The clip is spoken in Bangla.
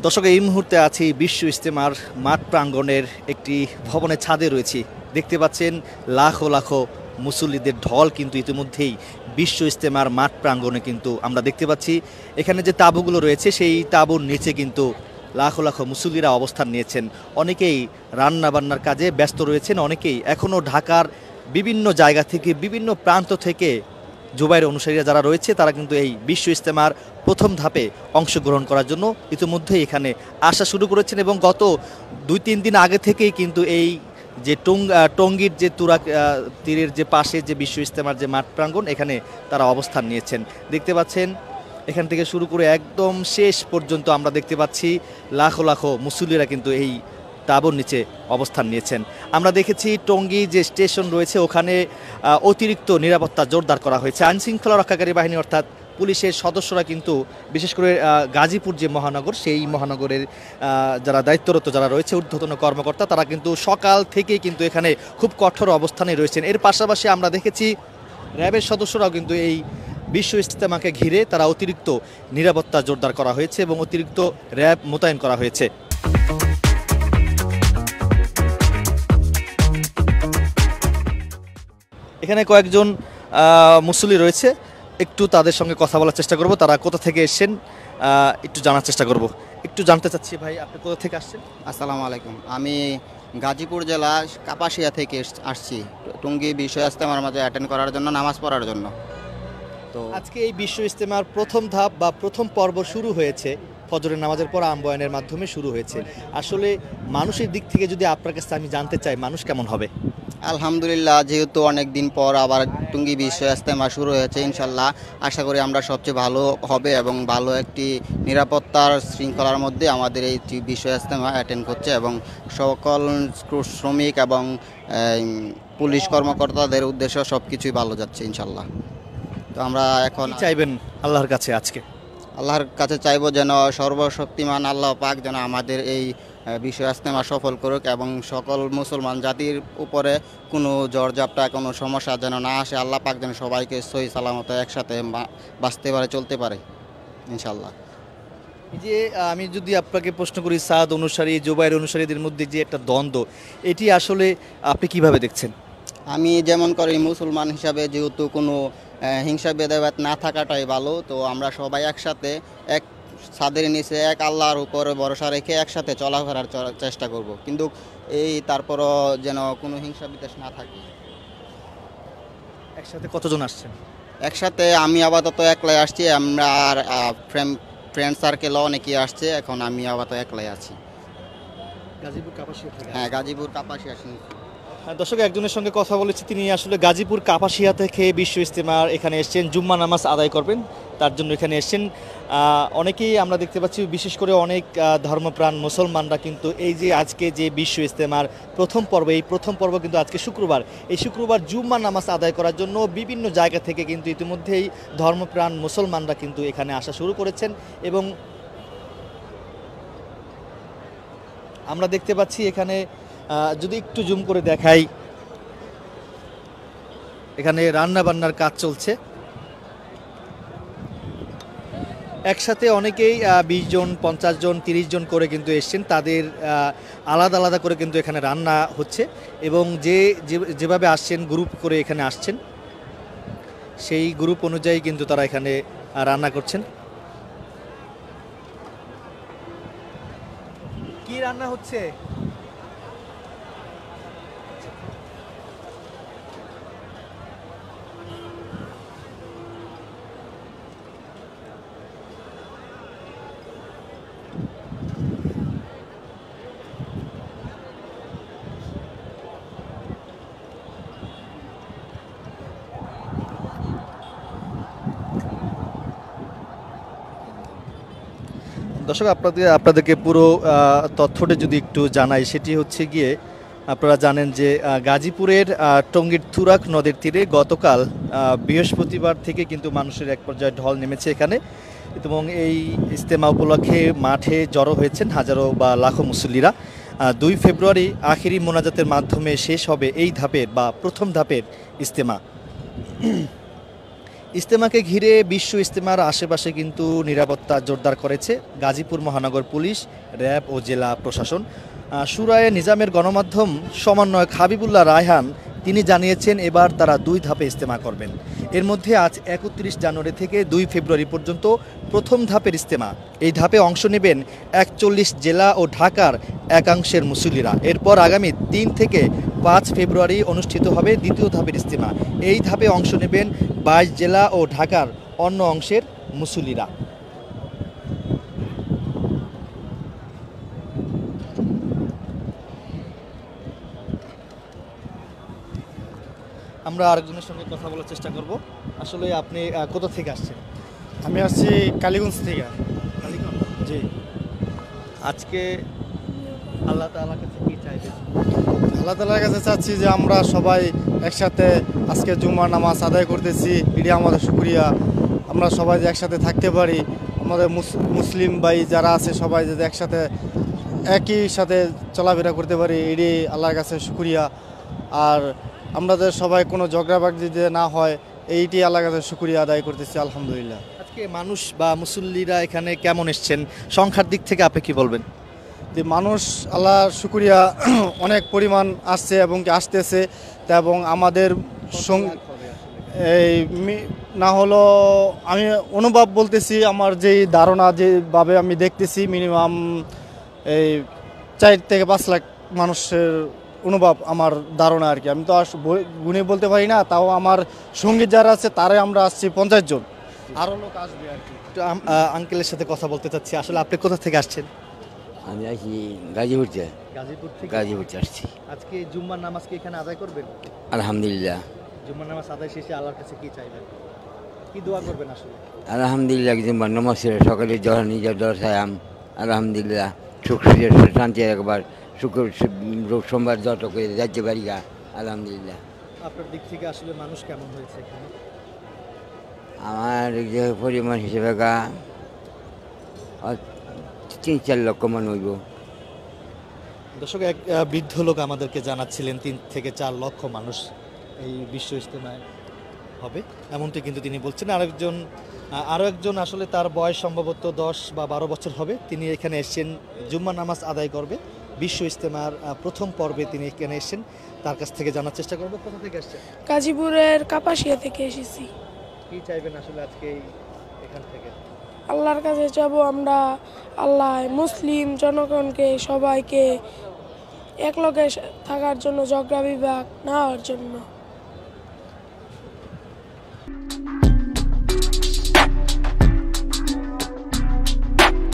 দর্শক, এই মুহূর্তে আছি বিশ্ব ইজতেমার মাঠ প্রাঙ্গণের একটি ভবনের ছাদে রয়েছি। দেখতে পাচ্ছেন লাখো লাখো মুসল্লিদের ঢল কিন্তু ইতিমধ্যেই বিশ্ব ইজতেমার মাঠ প্রাঙ্গণে কিন্তু আমরা দেখতে পাচ্ছি। এখানে যে তাঁবুগুলো রয়েছে সেই তাঁবুর নিচে কিন্তু লাখো লাখো মুসল্লিরা অবস্থান নিয়েছেন। অনেকেই রান্না বান্নার কাজে ব্যস্ত রয়েছেন, অনেকেই এখনও ঢাকার বিভিন্ন জায়গা থেকে বিভিন্ন প্রান্ত থেকে জুবাইর অনুসারীরা যারা রয়েছে তারা কিন্তু এই বিশ্ব ইজতেমার প্রথম ধাপে অংশগ্রহণ করার জন্য ইতিমধ্যেই এখানে আসা শুরু করেছেন এবং গত 2-3 দিন আগে থেকেই কিন্তু এই যে টঙ্গীর যে তুরাগ তীরের যে পাশে যে বিশ্ব ইজতেমার যে মাঠ প্রাঙ্গণ এখানে তারা অবস্থান নিয়েছেন। দেখতে পাচ্ছেন এখান থেকে শুরু করে একদম শেষ পর্যন্ত আমরা দেখতে পাচ্ছি লাখো লাখো মুসল্লিরা কিন্তু এই তাঁবুর নিচে অবস্থান নিয়েছেন। আমরা দেখেছি টঙ্গী যে স্টেশন রয়েছে ওখানে অতিরিক্ত নিরাপত্তা জোরদার করা হয়েছে। আইনশৃঙ্খলা রক্ষাকারী বাহিনী অর্থাৎ পুলিশের সদস্যরা কিন্তু বিশেষ করে গাজীপুর যে মহানগর সেই মহানগরের যারা দায়িত্বরত যারা রয়েছে ঊর্ধ্বতন কর্মকর্তা তারা কিন্তু সকাল থেকেই কিন্তু এখানে খুব কঠোর অবস্থানে রয়েছেন। এর পাশাপাশি আমরা দেখেছি র্যাবের সদস্যরাও কিন্তু এই বিশ্ব ইজতেমাকে ঘিরে তারা অতিরিক্ত নিরাপত্তা জোরদার করা হয়েছে এবং অতিরিক্ত র্যাব মোতায়েন করা হয়েছে। এখানে কয়েকজন মুসল্লি রয়েছে, একটু তাদের সঙ্গে কথা বলার চেষ্টা করব। তারা কোথা থেকে এসেছেন একটু জানার চেষ্টা করব। একটু জানতে চাচ্ছি ভাই, আপনি কোথা থেকে আসছেন? আসসালামু আলাইকুম। আমি গাজীপুর জেলা কাপাসিয়া থেকে আসছি টঙ্গী বিশ্ব ইজতেমার মাঝে অ্যাটেন্ড করার জন্য, নামাজ পড়ার জন্য। তো আজকে এই বিশ্ব ইজতেমার প্রথম ধাপ বা প্রথম পর্ব শুরু হয়েছে, ফজরের নামাজের পর আম্বয়ানের মাধ্যমে শুরু হয়েছে। আসলে মানুষের দিক থেকে যদি আপনার কাছে আমি জানতে চাই মানুষ কেমন হবে? আলহামদুলিল্লাহ, যেহেতু অনেক দিন পর আবার টঙ্গী বিশ্ব ইজতেমা শুরু হয়েছে, ইনশাল্লাহ আশা করি আমরা সবচেয়ে ভালো হবে এবং ভালো একটি নিরাপত্তার শৃঙ্খলার মধ্যে আমাদের এই বিশ্ব ইজতেমা অ্যাটেন্ড করছে এবং সকল শ্রমিক এবং পুলিশ কর্মকর্তাদের উদ্দেশ্য সব কিছুই ভালো যাচ্ছে ইনশাল্লাহ। তো আমরা এখন চাইবেন আল্লাহর কাছে আজকে? আল্লাহর কাছে চাইব যেন সর্বশক্তিমান আল্লাহ পাক যেন আমাদের এই বিশ্ব ইজতেমা সফল করুক এবং সকল মুসলমান জাতির উপরে কোনো ঝড়ঝাপটা কোনো সমস্যা যেন না আসে। আল্লাহ পাক যেন সবাইকে সহি সালামত একসাথে বাঁচতে পারে, চলতে পারে ইনশাল্লাহ। এই যে আমি যদি আপনাকে প্রশ্ন করি, সাদ অনুসারী জুবাইর অনুসারীদের মধ্যে যে একটা দ্বন্দ্ব, এটি আসলে আপনি কিভাবে দেখছেন? আমি যেমন করি মুসলমান হিসাবে যেহেতু কোনো হিংসা ভেদাভেদ না থাকাটাই ভালো, তো আমরা সবাই একসাথে এক ছাদের নিচে এক আল্লাহর উপরে ভরসা রেখে একসাথে চলাফেরার চেষ্টা করব, কিন্তু এই তারপরও যেন কোনো হিংসা বিদ্বেষ না থাকে। একসাথে কতজন আসছেন? একসাথে আমি আপাতত একলাই আসছি, আমরা আর ফ্রেন্ড সার্কেলও অনেকেই আসছে, এখন আমি আপাতত একলাই আছি। গাজীপুর কাপাসিয়া থেকে? হ্যাঁ, গাজীপুর কাপাসিয়া আসি। দর্শক, একজনের সঙ্গে কথা বলেছি, তিনি আসলে গাজীপুর কাপাসিয়া থেকে বিশ্ব ইজতেমার এখানে এসেছেন, জুম্মা নামাজ আদায় করবেন তার জন্য এখানে এসেছেন। অনেকেই আমরা দেখতে পাচ্ছি, বিশেষ করে অনেক ধর্মপ্রাণ মুসলমানরা কিন্তু এই যে আজকে যে বিশ্ব ইজতেমার প্রথম পর্ব, এই প্রথম পর্ব কিন্তু আজকে শুক্রবার, এই শুক্রবার জুম্মা নামাজ আদায় করার জন্য বিভিন্ন জায়গা থেকে কিন্তু ইতিমধ্যেই ধর্মপ্রাণ মুসলমানরা কিন্তু এখানে আসা শুরু করেছেন এবং আমরা দেখতে পাচ্ছি এখানে যদি একটু জুম করে দেখাই, এখানে রান্না বান্নার কাজ চলছে। একসাথে অনেকেই 20 জন 50 জন 30 জন করে কিন্তু এসছেন, তাদের আলাদা আলাদা করে কিন্তু এখানে রান্না হচ্ছে এবং যেভাবে আসছেন গ্রুপ করে এখানে আসছেন সেই গ্রুপ অনুযায়ী কিন্তু তারা এখানে রান্না করছেন। কি রান্না হচ্ছে? দর্শক, আপনাদেরকে পুরো তথ্যটা যদি একটু জানাই, সেটি হচ্ছে গিয়ে আপনারা জানেন যে গাজীপুরের টঙ্গীর তুরাগ নদের তীরে গতকাল বৃহস্পতিবার থেকে কিন্তু মানুষের এক পর্যায়ে ঢল নেমেছে এখানে এবং এই ইজতেমা উপলক্ষে মাঠে জড়ো হয়েছেন হাজারো বা লাখো মুসল্লিরা। 2 ফেব্রুয়ারি আখিরি মোনাজাতের মাধ্যমে শেষ হবে এই ধাপের বা প্রথম ধাপের ইজতেমা। ইজতেমাকে ঘিরে বিশ্ব ইজতেমার আশেপাশে কিন্তু নিরাপত্তা জোরদার করেছে গাজীপুর মহানগর পুলিশ, র্যাব ও জেলা প্রশাসন। শুরায়ে নিজামের গণমাধ্যম সমন্বয়ক হাবিবুল্লাহ রায়হান তিনি জানিয়েছেন এবার তারা 2 ধাপে ইজতেমা করবেন। এর মধ্যে আজ 31 জানুয়ারি থেকে 2 ফেব্রুয়ারি পর্যন্ত প্রথম ধাপের ইজতেমা। এই ধাপে অংশ নেবেন 41 জেলা ও ঢাকার একাংশের মুসল্লিরা। এরপর আগামী 3 থেকে 5 ফেব্রুয়ারি অনুষ্ঠিত হবে দ্বিতীয় ধাপের ইজতেমা। এই ধাপে অংশ নেবেন 22 জেলা ও ঢাকার অন্য অংশের মুসল্লিরা। আমরা আরেকজনের সঙ্গে কথা বলার চেষ্টা করব। আসলে আপনি কোথা থেকে আসছেন? আমি আসছি কালীগঞ্জ থেকে। কালীগঞ্জ। জি। আজকে আল্লাহ তাআলার কাছে কি চাইবেন? আল্লাহ তাআলার কাছে চাচ্ছি যে আমরা সবাই একসাথে আজকে জুমার নামাজ আদায় করতেছি, এটি আমাদের শুকরিয়া। আমরা সবাই যে একসাথে থাকতে পারি, আমাদের মুসলিম ভাই যারা আছে সবাই যদি একসাথে একই সাথে চলাফেরা করতে পারি, এটি আল্লাহর কাছে শুকরিয়া। আর আমাদের সবাই কোনো ঝগড়াবাগিতে না হয়, এইটি আল্লাহর কাছে শুকরিয়া আদায় করতেছি, আলহামদুলিল্লাহ। আজকে মানুষ বা মুসল্লিরা এখানে কেমন এসেছেন, সংখ্যার দিক থেকে আপনি কি বলবেন? যে মানুষ আল্লাহর শুকরিয়া অনেক পরিমাণ আসছে এবং কি আসতেছে, এবং আমাদের এই না হলো আমি অনুভব বলতেছি, আমার যেই ধারণা যেভাবে আমি দেখতেছি মিনিমাম এই 4 থেকে 5 লাখ মানুষের অনুভব, আমার ধারণা আর কি। আমি তো গুণে বলতে পারি না, তাও আমার সঙ্গীত যারা আছে তারাই আমরা আসছি 50 জন, আরও লোক আসবে আর কি। একটু আঙ্কেলের সাথে কথা বলতে চাচ্ছি। আসলে আপনি কোথা থেকে আসছেন? আমি আসি গাজীপুর থেকে। গাজীপুর থেকে। গাজীপুর আসছি। আজকে জুম্মার নামাজ কি এখানে আদায় করবেন? আলহামদুলিল্লাহ। জুম্মার নামাজ আদায় শেষে আল্লাহর কাছে কি চাইবেন, কি দোয়া করবেন? আসলে আলহামদুলিল্লাহ জুম্মার নামাজ শেষে সকালে যখন নিজের দরসায়াম আলহামদুলিল্লাহ সুখ শান্তি একবার রোগ সোমবার যত করে যাচ্ছে পারি গা আলহামদুলিল্লাহ। আপনার দিক থেকে আসলে মানুষ কেমন হয়েছে এখানে? আমার যে পরিমাণ হিসেবে গা 3-4 লক্ষ মান হইব। দর্শক, এক বৃদ্ধ লোক আমাদেরকে জানাচ্ছিলেন 3 থেকে 4 লক্ষ মানুষ এই বিশ্ব ইজতেমায় হবে, এমনটি কিন্তু তিনি বলছেন। আরও একজন আসলে তার বয়স সম্ভবত 10 বা 12 বছর হবে, তিনি এখানে এসেছেন জুম্মা নামাজ আদায় করবে। বিশ্ব ইজতেমার প্রথম পর্বে তিনি এখানে এসেছেন, তার কাছ থেকে জানার চেষ্টা করবো। কোথা থেকে আসছেন? গাজীপুরের কাপাসিয়া থেকে এসেছি। কি চাইবেন আসলে আজকে এখান থেকে? আল্লাহর কাছে যাব আমরা, আল্লাহ মুসলিম জনগণকে সবাইকে একলগে থাকার জন্য, ঝগড়া বিভাগ না হওয়ার জন্য।